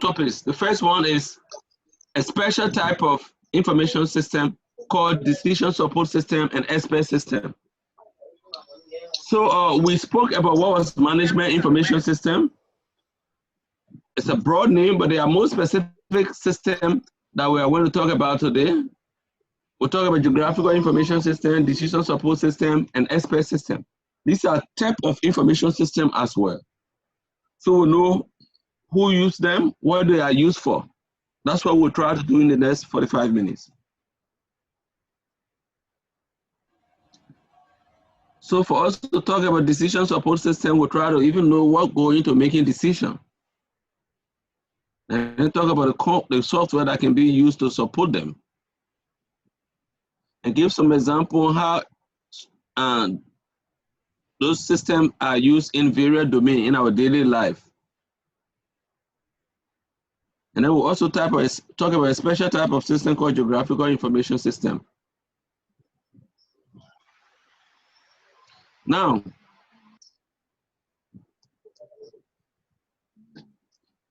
topics. The first one is a special type of information system called decision support system and expert system. So we spoke about what was management information system. It's a broad name, but there are more specific systems that we are going to talk about today. We'll talk about geographical information system, decision support system, and expert system. These are types of information system as well. So we know who use them, what they are used for. That's what we'll try to do in the next 45 minutes. So for us to talk about decision support system, we'll try to even know what goes into making decision. And then talk about the software that can be used to support them. And give some example how those systems are used in various domains in our daily life. And then we'll also talk about a special type of system called geographical information system. Now,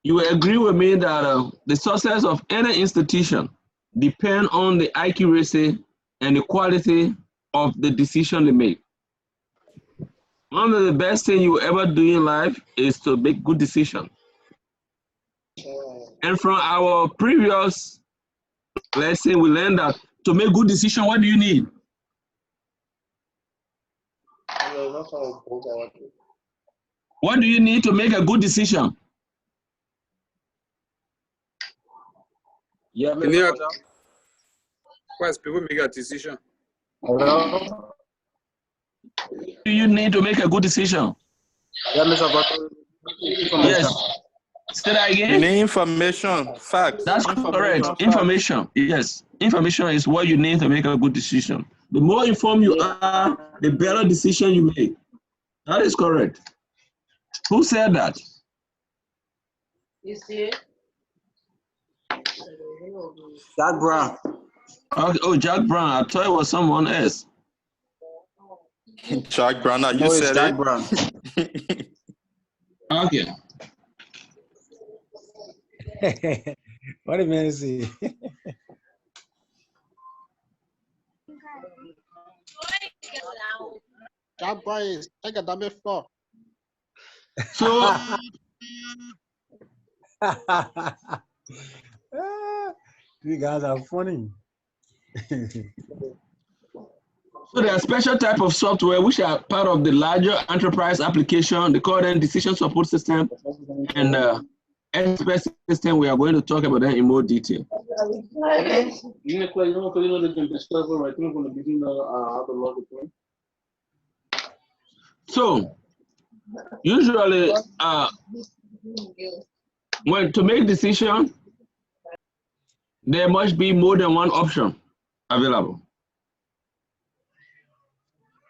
you will agree with me that the success of any institution depends on the accuracy and the quality of the decision they make. One of the best things you will ever do in life is to make good decisions. And from our previous lesson, we learned that to make good decisions, what do you need? What do you need to make a good decision? Yeah, first people make a decision. Hello? What do you need to make a good decision? Yeah, Mr. Butler. Yes. Say that again. You need information, facts. That's correct. Information. Yes. Information is what you need to make a good decision. The more informed you are, the better decision you make. That is correct. Who said that? You see? Jack Brown. Okay. Oh, Jack Brown. I thought it was someone else. Jack Brown, you No, it's said Jack it. Brown. Okay. What a man see. Jack Brown is take a dummy floor. So You guys are funny. So there are special type of software which are part of the larger enterprise application. They call them decision support system and expert system. We are going to talk about them in more detail. So usually when to make decision, there must be more than one option available.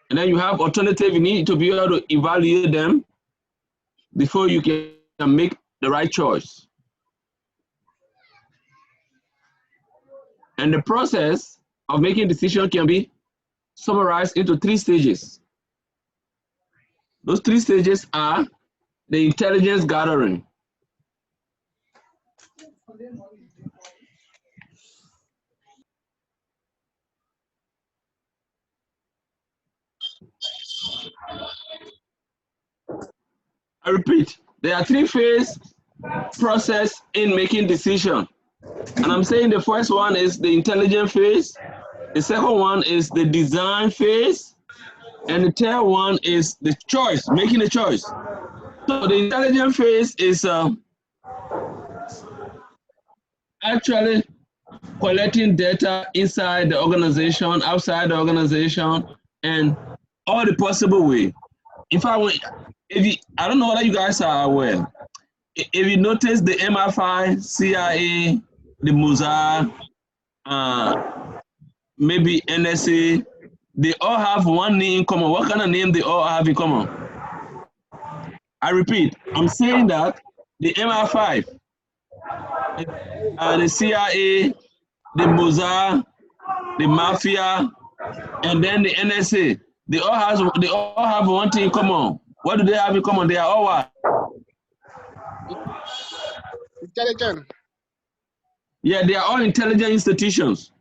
And then you have alternative, you need to be able to evaluate them before you can make the right choice. And the process of making decision can be summarized into 3 stages. Those 3 stages are the intelligence gathering. I repeat, there are 3 phase process in making decision. And I'm saying the first one is the intelligence phase. The second one is the design phase. And the third one is the choice, making a choice. So the intelligence phase is actually collecting data inside the organization, outside the organization, and all the possible way. In fact, I don't know whether you guys are aware. If you notice the MI5, CIA, the Mossad, maybe NSA, they all have one name in common. What kind of name they all have in common? I repeat, I'm saying that the MI5, the CIA, the Mossad, the Mafia, and then the NSA, they all have one thing in common. What do they have in common? They are all what? intelligent. Yeah, they are all intelligent institutions.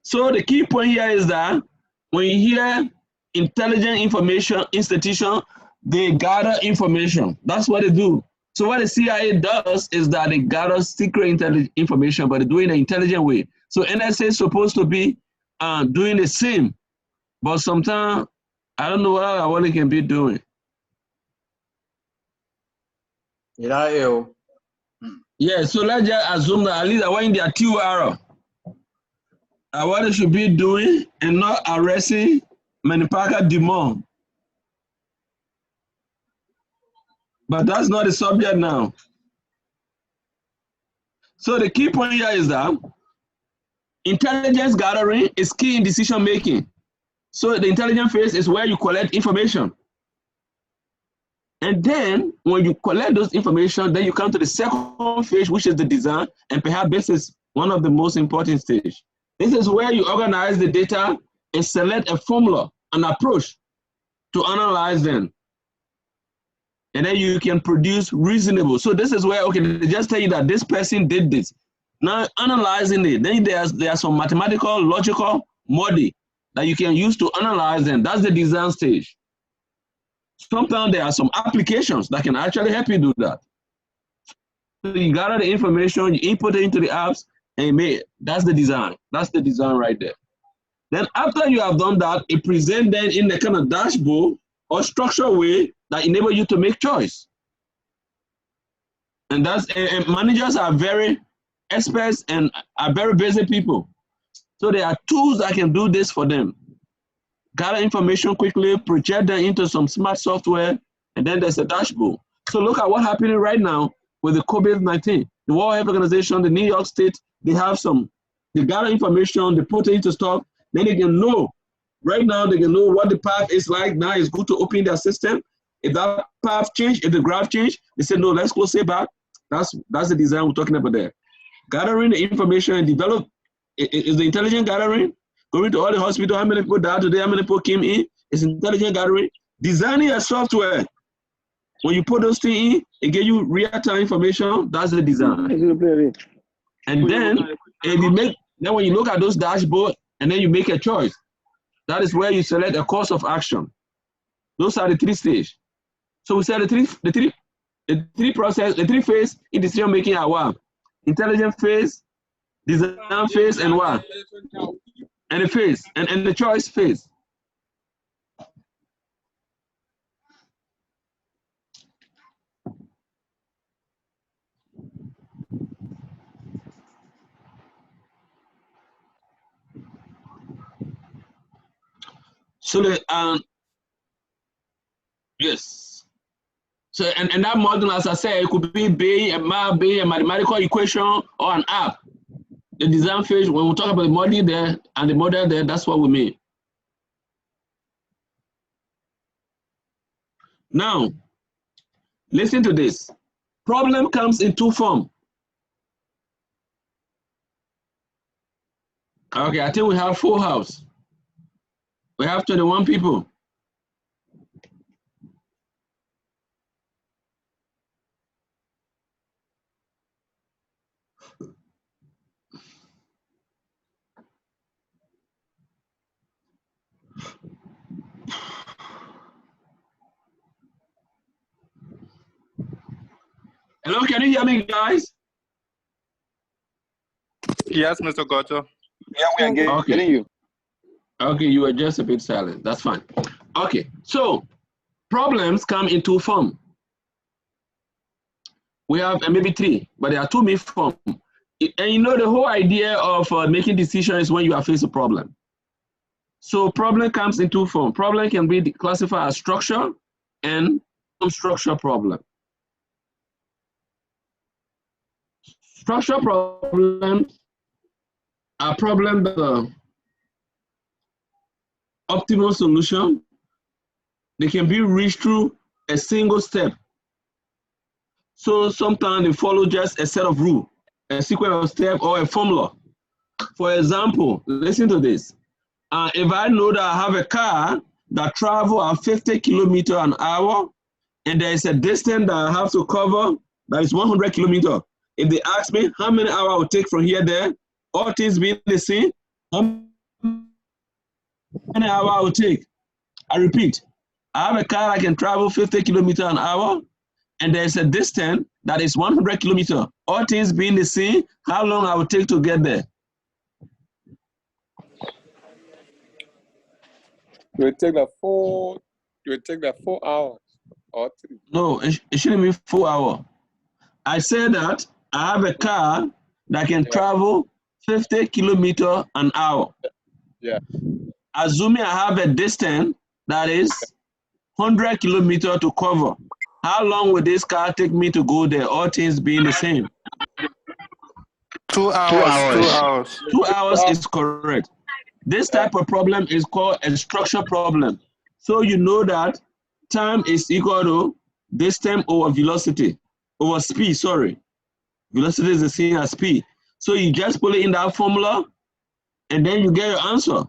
So the key point here is that when you hear intelligent information institution, they gather information. That's what they do. So what the CIA does is that they gather secret information, but they do it in an intelligent way. So NSA is supposed to be doing the same, but sometimes I don't know what it can be doing. Yeah, so let's just assume that at least I want their 2 hour. What they should be doing and not arresting Manipaka Dumont. But that's not the subject now. So the key point here is that intelligence gathering is key in decision making. So the intelligence phase is where you collect information. And then when you collect those information, then you come to the second phase, which is the design. And perhaps this is one of the most important stages. This is where you organize the data and select a formula, an approach to analyze them. And then you can produce reasonable. So this is where, okay, they just tell you that this person did this. Now analyzing it, then there's some mathematical, logical model that you can use to analyze them. That's the design stage. Sometimes there are some applications that can actually help you do that. So you gather the information, you input it into the apps, and that's the design. That's the design right there. Then after you have done that, it presents then in the kind of dashboard or structured way that enable you to make choice. And and managers are very experts and are very busy people. So there are tools that can do this for them. Gather information quickly, project them into some smart software, and then there's a dashboard. So look at what's happening right now with the COVID-19. The World Health Organization, the New York State, they gather information, they put it into stock, then they can know. Right now, they can know what the path is like. Now it's good to open their system. If that path change, if the graph change, they say, no, let's close it back. That's the design we're talking about there. Gathering the information and develop, is the intelligent gathering, going to all the hospitals, how many people died today, how many people came in, it's intelligent gathering. Designing a software, when you put those things in, it gives you real-time information, that's the design. And then, then when you look at those dashboards, and then you make a choice, that is where you select a course of action. Those are the 3 stages. So we said the three phase in decision making are what? Intelligent phase, design phase, and what? And the phase, and the choice phase. So yes. So and that model, as I said, it could be a mathematical equation or an app. The design phase, when we talk about the model there and the model there, that's what we mean. Now, listen to this. Problem comes in 2 forms. Okay, I think we have full house. We have 21 people. Hello, can you hear me, guys? Yes, Mr. Gocho. Yeah, we are getting you. Okay, you were just a bit silent. That's fine. Okay, so problems come in 2 forms. We have maybe 3, but there are 2 main forms. And you know the whole idea of making decisions when you are faced with a problem. So problem comes in 2 forms. Problem can be classified as structure and non-structure problem. Structure problems are problems that are optimal solution. They can be reached through a single step. So sometimes they follow just a set of rules, a sequence of steps, or a formula. For example, listen to this. If I know that I have a car that travels at 50 kilometers an hour, and there is a distance that I have to cover that is 100 kilometers, if they ask me how many hours I will take from here there, all things being the same, how many hours I will take? I repeat, I have a car that can travel 50 kilometers an hour, and there's a distance that is 100 kilometers. All things being the same, how long I will take to get there? You will take the 4 hours or 3. No, it shouldn't be 4 hours. I said that I have a car that can travel 50 kilometers an hour. Yeah. Assuming I have a distance that is 100 kilometers to cover, how long will this car take me to go there, all things being the same? 2 hours. 2 hours. 2 hours is correct. This type of problem is called a structure problem. So you know that time is equal to distance over velocity, over speed, sorry. Velocity is the same as speed. So you just put it in that formula, and then you get your answer.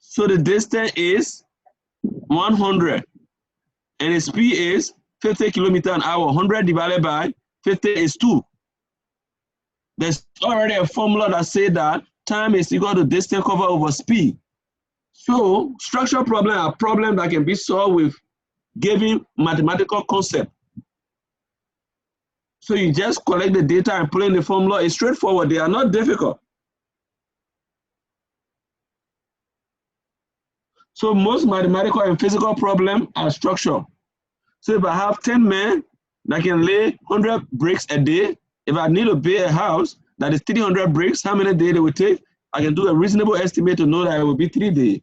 So the distance is 100, and the speed is 50 kilometers an hour. 100 divided by 50 is 2. There's already a formula that says that time is equal to distance covered over speed. So structural problems are problems that can be solved with given mathematical concept. So you just collect the data and put in the formula. It's straightforward. They are not difficult. So most mathematical and physical problems are structural. So if I have 10 men that can lay 100 bricks a day, if I need to build a house that is 300 bricks, how many days it will take? I can do a reasonable estimate to know that it will be 3 days.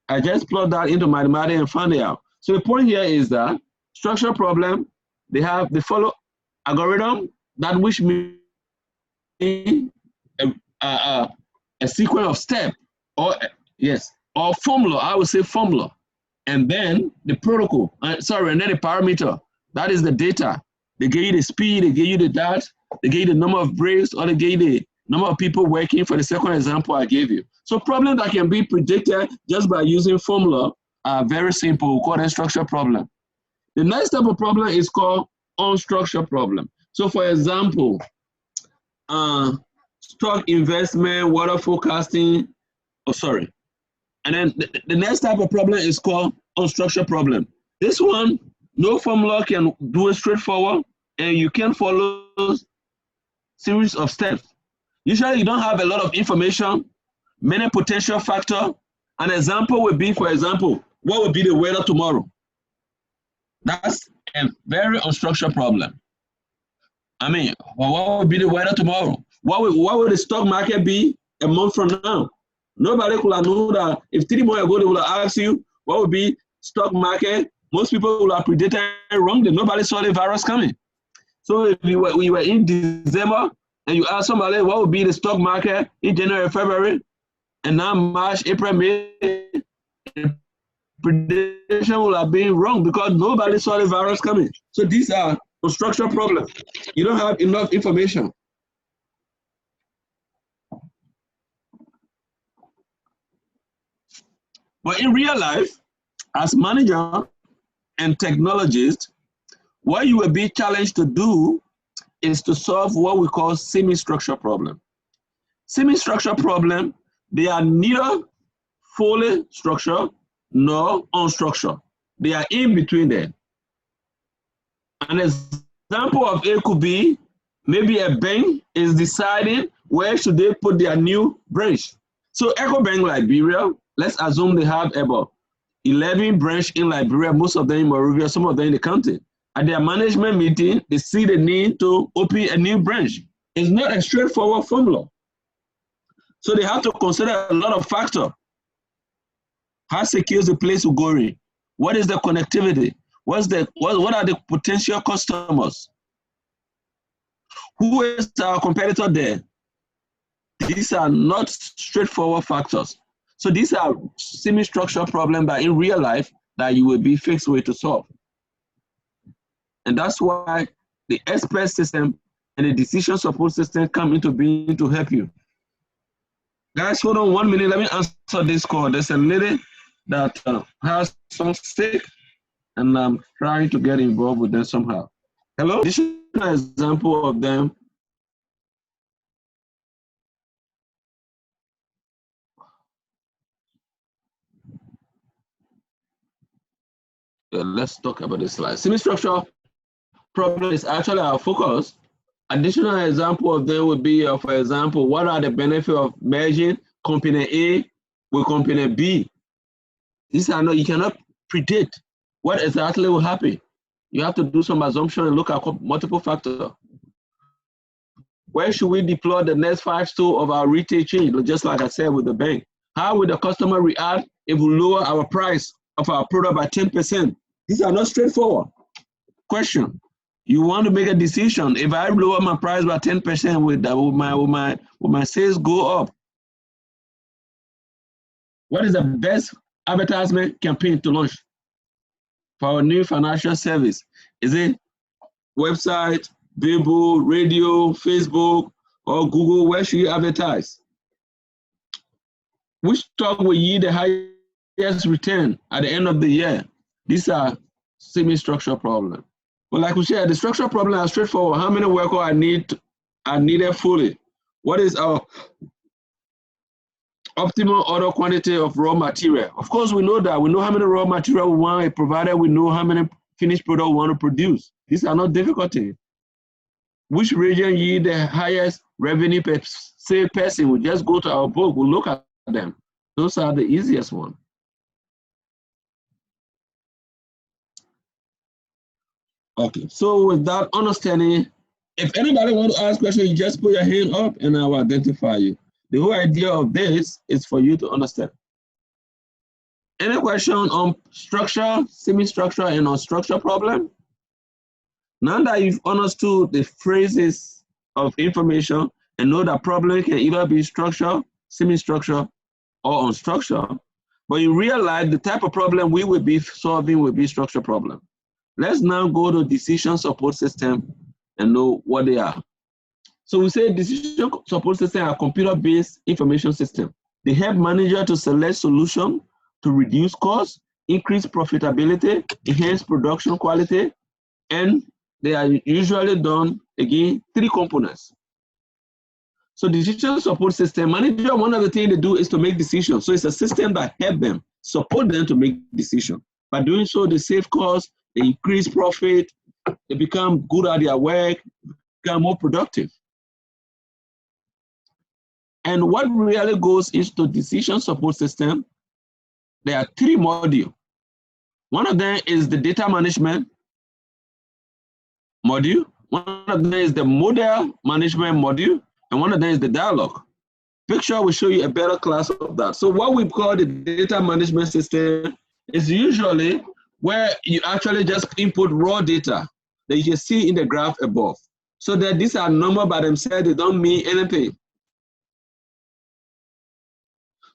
I just plug that into mathematics and find it out. So the point here is that structural problem, they follow algorithm that which means a sequence of steps, or or formula. I would say formula, and then the protocol. And then the parameter. That is the data. They give you the speed, they give you the data, they give you the number of bricks, or they give you the number of people working for the second example I gave you. So problems that can be predicted just by using formula are very simple. We call them structural problem. The next type of problem is called unstructured problem. So for example, stock investment, water forecasting, and then the next type of problem is called unstructured problem. This one, no formula can do it straightforward, and you can follow series of steps. Usually you don't have a lot of information, many potential factors. An example would be, for example, what would be the weather tomorrow? That's a very unstructured problem. I mean, what would be the weather tomorrow? What would the stock market be a month from now? Nobody could have known that. If 3 months ago they would have asked you what would be stock market, most people would have predicted wrongly. Nobody saw the virus coming. So if we were in December and you ask somebody what would be the stock market in January, February, and now March, April, May, the prediction will have been wrong because nobody saw the virus coming. So these are structural problems. You don't have enough information. But in real life, as manager and technologist, what you will be challenged to do is to solve what we call semi-structured problem. Semi-structured problem, they are neither fully structured nor unstructured. They are in between there. An example of it could be maybe a bank is deciding where should they put their new branch. So EcoBank Liberia, let's assume they have about 11 branches in Liberia, most of them in Monrovia, some of them in the county. At their management meeting, they see the need to open a new branch. It's not a straightforward formula. So they have to consider a lot of factors. How secure is the place we're going? What is the connectivity? What are the potential customers? Who is our competitor there? These are not straightforward factors. So these are semi-structured problems that in real life that you will be fixed with to solve. And that's why the expert system and the decision support system come into being to help you. Guys, hold on 1 minute. Let me answer this call. There's a lady that has some sick, and I'm trying to get involved with them somehow. Hello? example of them. Let's talk about this slide. Semi-structure problem is actually our focus. Additional example of them would be, for example, what are the benefits of merging company A with company B? These are not, you cannot predict what exactly will happen. You have to do some assumption and look at multiple factors. Where should we deploy the next 5 stores of our retail chain? Just like I said with the bank. How will the customer react if we lower our price of our product by 10%? These are not straightforward. Question. You want to make a decision. If I lower my price by 10%, will my sales go up? What is the best advertisement campaign to launch for our new financial service? Is it website, billboard, radio, Facebook, or Google? Where should you advertise? Which stock will yield the highest return at the end of the year? These are semi-structural problems. But like we said, the structural problem are straightforward. How many workers are needed fully? What is our optimal order quantity of raw material? Of course, we know that. We know how many raw material we want a provider. We know how many finished product we want to produce. These are not difficulties. Which region yield the highest revenue per sale person? We just go to our book, we look at them. Those are the easiest ones. Okay, so with that understanding, if anybody wants to ask questions, you just put your hand up and I will identify you. The whole idea of this is for you to understand. Any question on structure, semi-structure, and on structure problem? Now that you've understood the phrases of information and know that problem can either be structure, semi-structure, or unstructured, but you realize the type of problem we will be solving will be structure problem. Let's now go to decision support system and know what they are. So we say decision support system are computer-based information system. They help manager to select solution to reduce costs, increase profitability, enhance production quality, and they are usually done, again, 3 components. So decision support system, manager, one of the things they do is to make decisions. So it's a system that helps them, support them to make decisions. By doing so, they save costs, they increase profit, they become good at their work, become more productive. And what really goes into decision support system, there are 3 modules. One of them is the data management module, one of them is the model management module, and one of them is the dialogue. Picture will show you a better class of that. So what we call the data management system is usually where you actually just input raw data that you can see in the graph above. So that these are numbers by themselves, they don't mean anything.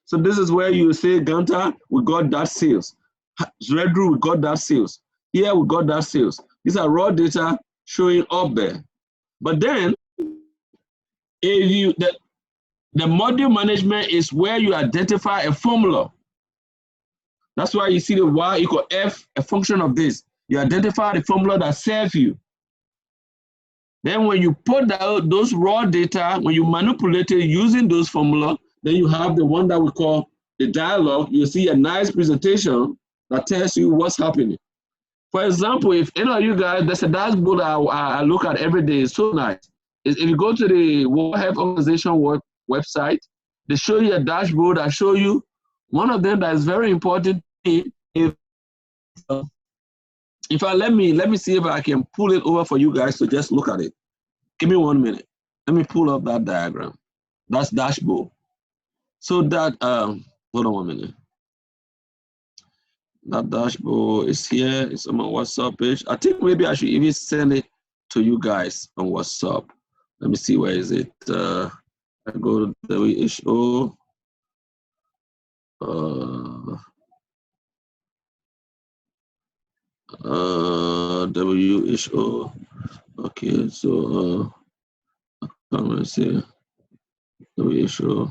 So this is where you say, Ganta, we got that sales. Redru, we got that sales. Here we got that sales. These are raw data showing up there. But then, if you the module management is where you identify a formula. That's why you see the y equal f, a function of this. You identify the formula that serves you. Then when you put out those raw data, when you manipulate it using those formulas, then you have the one that we call the dialogue. You see a nice presentation that tells you what's happening. For example, if any of you guys, there's a dashboard I look at every day. It's so nice. If you go to the World Health Organization website, they show you a dashboard. I show you one of them that is very important. Let me see if I can pull it over for you guys to just look at it. Give me 1 minute. Let me pull up that diagram. That's dashboard. So that hold on 1 minute. That dashboard is here. It's on my WhatsApp page. I think maybe I should even send it to you guys on WhatsApp. Let me see, where is it? I go to WHO. WHO. Okay, so I'm gonna say WHO.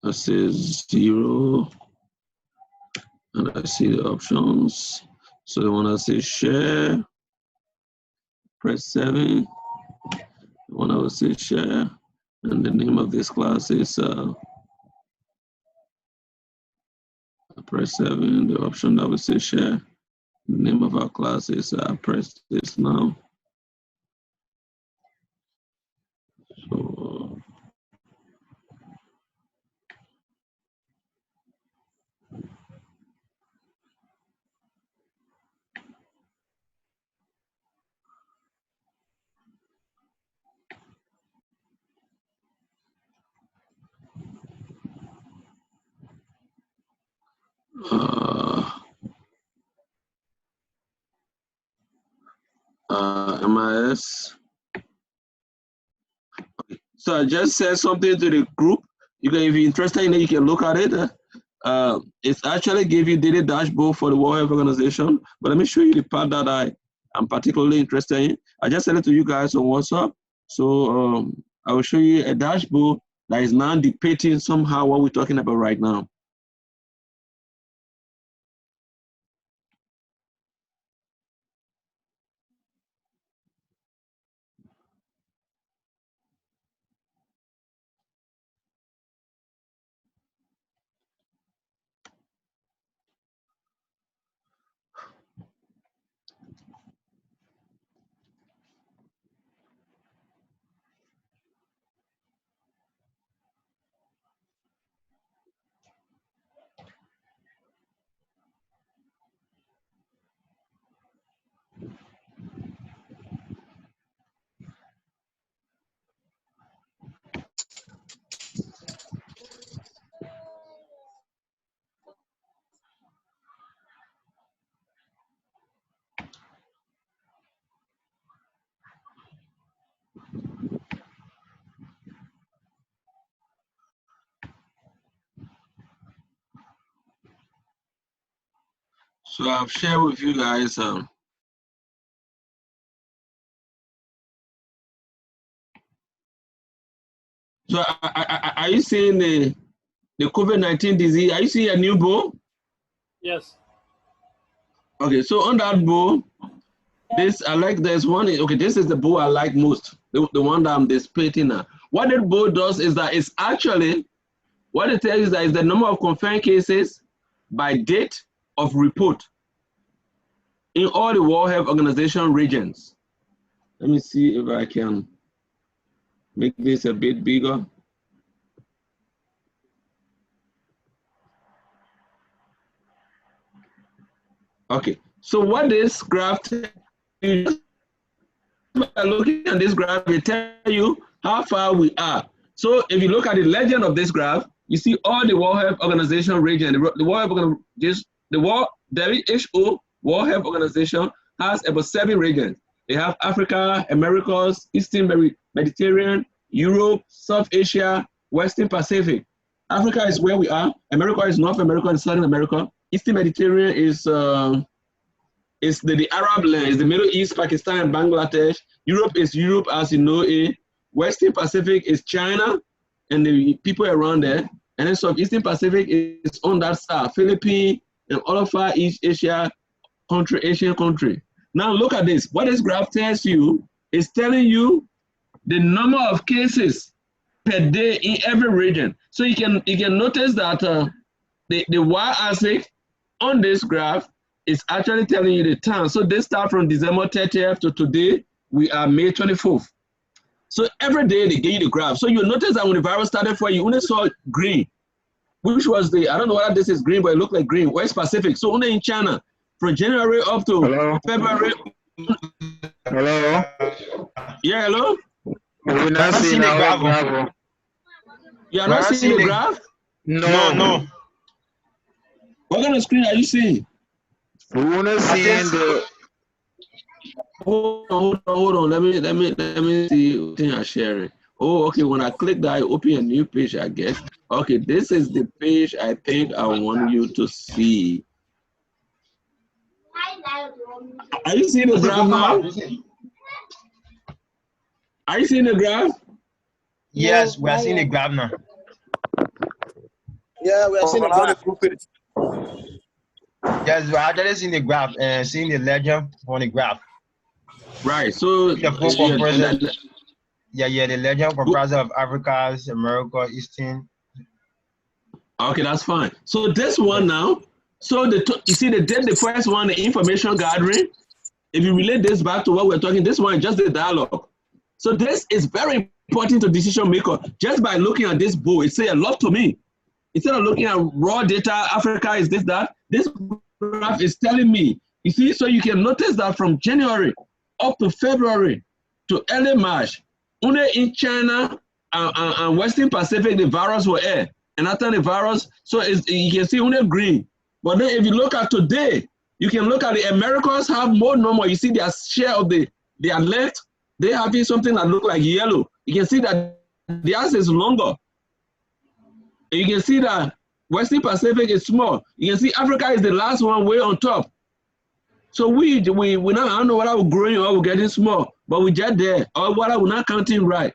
I say 0, and I see the options. So when I say share, press 7. The one I will say share, and the name of this class is press 7. The option that will say share. The name of our class is press this now. So MIS. So I just said something to the group. You can, if you're interested in it, you can look at it. It's actually give you daily dashboard for the World Health Organization. But let me show you the part that I am particularly interested in. I just sent it to you guys on WhatsApp. So I will show you a dashboard that is now depicting somehow what we're talking about right now. So I've shared with you guys so are you seeing the COVID-19 disease? Are you seeing a new bowl? Yes. Okay, so on that bowl, this I like. There's one. Okay, this is the bowl I like most. The one that I'm displaying now. What that bowl does is that it's actually what it tells you is that is the number of confirmed cases by date of report in all the World Health Organization regions. Let me see if I can make this a bit bigger. Okay, so what this graph is, by looking at this graph, it tells you how far we are. So if you look at the legend of this graph, you see all the World Health Organization region, the WHO, World Health Organization, has about 7 regions. They have Africa, Americas, Eastern Mediterranean, Europe, South Asia, Western Pacific. Africa is where we are. America is North America and Southern America. Eastern Mediterranean is the Arab land, is the Middle East, Pakistan, and Bangladesh. Europe is Europe, as you know it. Western Pacific is China and the people around there. And then Southeastern Pacific is on that side, Philippines and all of our East Asia country, Asian country. Now look at this. What this graph tells you is telling you the number of cases per day in every region. So you can notice that the y-axis on this graph is actually telling you the time. So they start from December 30th to today. We are May 24th. So every day they give you the graph. So you notice that when the virus started for you only saw green, which was I don't know whether this is green, but it looked like green, West Pacific. So only in China, from January up to February. Hello? Yeah, hello? We're not seeing the graph. You are not seeing the graph? No. What kind of screen are you seeing? We're not seeing the... Hold on. Let me see what you're sharing. Oh, okay. When I click that, I open a new page, I guess. Okay, this is the page I think I want you to see. Are you seeing the graph now? Are you seeing the graph? Yes, we are seeing the graph now. Yeah, we are seeing the graph. Yes, we are actually seeing the graph and seeing the legend on the graph. Right. So The book comprises, the legend comprises of Africa's, America, Eastern. Okay, that's fine. So this one now, so you see the first one, the information gathering. If you relate this back to what we're talking, this one is just the dialogue. So this is very important to decision maker. Just by looking at this book, it says a lot to me. Instead of looking at raw data, Africa is this, that, this graph is telling me. You see, so you can notice that from January up to February to early March, only in China and Western Pacific, the virus were air. And after the virus, so you can see only green. But then if you look at today, you can look at the Americans have more normal. You see their share of their left, they have something that look like yellow. You can see that theirs is longer. And you can see that Western Pacific is small. You can see Africa is the last one way on top. So we now, I don't know whether we're growing or we're getting small, but we just there, or whether we're not counting right.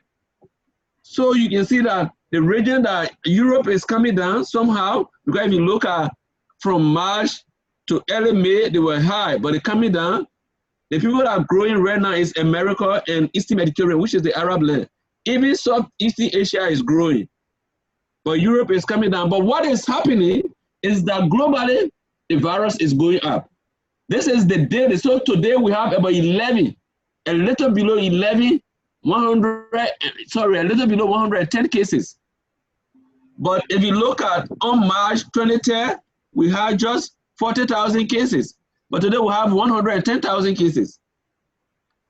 So you can see that the region that Europe is coming down somehow, because if you look at from March to early May, they were high, but they're coming down. The people that are growing right now is America and Eastern Mediterranean, which is the Arab land. Even Southeast Asia is growing, but Europe is coming down. But what is happening is that globally, the virus is going up. This is the data. So today we have about 11, a little below 11, 100, sorry, a little below 110 cases. But if you look at on March 2010, we had just 40,000 cases. But today we have 110,000 cases.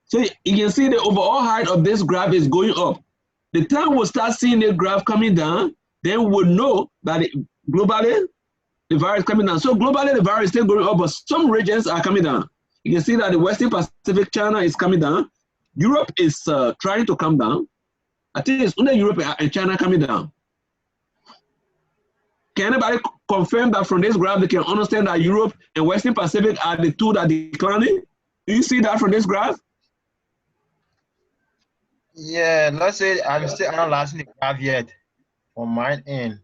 So you can see the overall height of this graph is going up. The time we'll start seeing the graph coming down, then we'll know that globally, the virus is coming down. So globally, the virus is still going up, but some regions are coming down. You can see that the Western Pacific, China is coming down. Europe is trying to come down. I think it's only Europe and China coming down. Can anybody confirm that from this graph, they can understand that Europe and Western Pacific are the two that are declining? Do you see that from this graph? Yeah, let's say I'm still analyzing the graph yet on my end.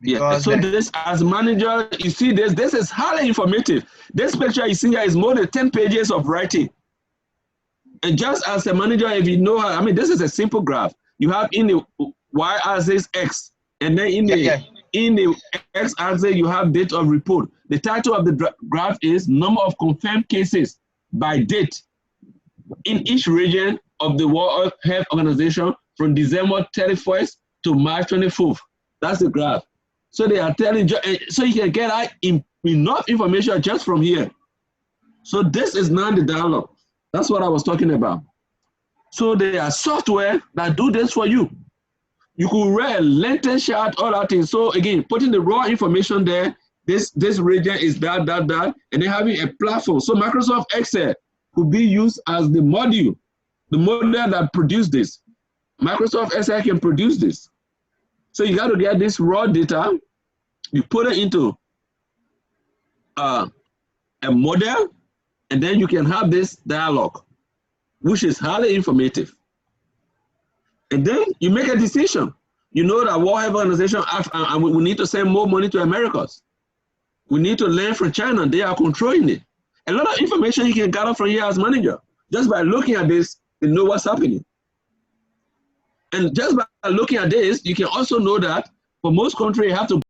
Yeah, so this as manager, you see this is highly informative. This picture you see here is more than 10 pages of writing. And just as a manager, if you know how, I mean, this is a simple graph. You have in the y-axis X, and then in the x-axis, you have date of report. The title of the graph is number of confirmed cases by date in each region of the World Health Organization from December 31st to March 24th. That's the graph. So they are telling you, so you can get enough information just from here. So this is not the dialogue. That's what I was talking about. So there are software that do this for you. You could read lengthen chart, all that thing. So again, putting the raw information there, this region is that, and then having a platform. So Microsoft Excel could be used as the model that produced this. Microsoft Excel can produce this. So you got to get this raw data, you put it into a model, and then you can have this dialogue, which is highly informative. And then you make a decision. You know that World Health Organization, we need to send more money to Americas. We need to learn from China. They are controlling it. A lot of information you can gather from here as manager. Just by looking at this, you know what's happening. And just by looking at this, you can also know that for most countries, you have to